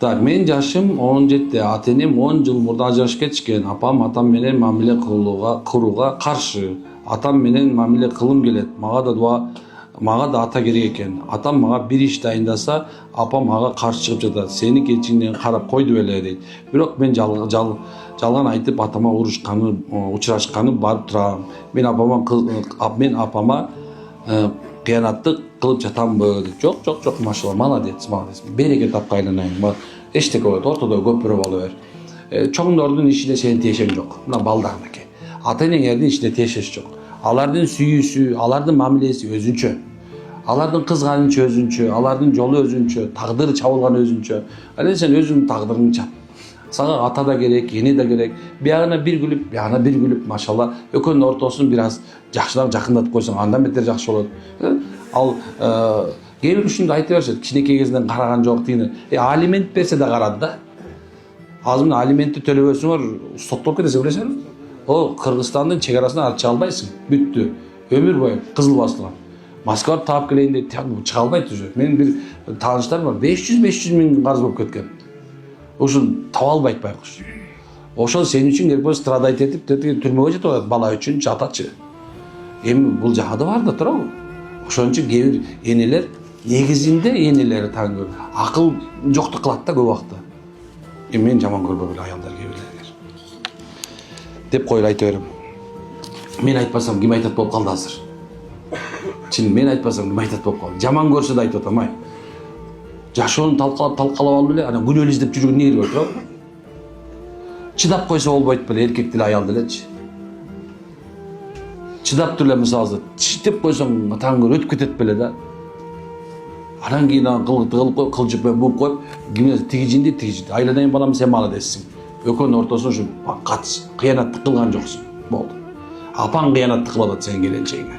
Так, мен жашым 17, ата-энем 10 жыл мурда ажырашып кетишкен. Апам атам менен мамиле кылууга каршы. Атам менен мамиле кылым келет. Мага да ата керек экен. Атам мага бир иш дайындаса, апам мага каршы чыгып жатат. Сени кетчиңден карап койду беле дейт. Бирок мен жалган айтып атама учурашканы барып турам. Мен апама кыянаттык кылып жатамбы деп. Жок, машалла, молодец. Береке тапкай айланайын. Эчтеке болот, ортодо көпүрө боло бер. Чоңдордун ишине сенин тиешең жок. Мына балдарыңдыкы. Ата-энеңердин ишине тиешеси жок. Алардын сүйүүсү, алардын мамилеси өзүнчө. Алардын кызганычы өзүнчө, алардын жолу өзүнчө, тагдыры чабылган өзүнчө. Анан сен өзүңдүн тагдырыңды чап. Сага ата да керек, эне да керек. Биягына бир күлүп, машалла, экөөнүн ортосун бир аз жакшыраак жакындатып койсоң, андан бетер жакшы болот. Ал кээ бир ушунду айта беришет, кичинекей кезинен караган жок дегени. Алимент берсе да карады да. Азыр мына алиментти төлөбөсүңөр, соттолуп кетесиң, билесиңби? О, Кыргызстандын чек арасына ат чыга албайсың. Бүттү. Өмүр бою кызыл басылган. Москвага таап келейин дейт, чыга албайт уже. Менин бир тааныштарым бар, 500 миң карыз болуп кеткен. Ошо таба албайт байкуш. Ошол сен үчүн керек болсо страдайт этип, түрмөгө жетип атат, бала үчүн жатачы. Эми бул жагы да бар да турабы? Ошон үчүн кээ бир энелер, негизинде энелер таң акыл жоктук кылат да көп убакта. Мен жаман көрбөгүл аялдар кээ бирлер деп коюп айта берем. Мен айтпасам ким айтат болуп калды азыр. Чын, мен айтпасам ким айтат болуп калды. Жаман көрсө да айтып атам, жашоону талкалап алып эле, анан күнөөлүү издеп жүргөн эмне керек бар? Чыдап койсо болбойт беле, эркек деле аял делечи. Чыдап туруп эле мисалы, читеп койсоң таң өтүп кетет беле да. Анан кийин кылжып бууп коюп, кимге тиги айланайын балам, сен молодецсиң. Экөөнүн ортосуна ушу кыянаттык кылган жоксуң. Болду. Апаң кыянаттык кылып атат сенин келинчегиңе.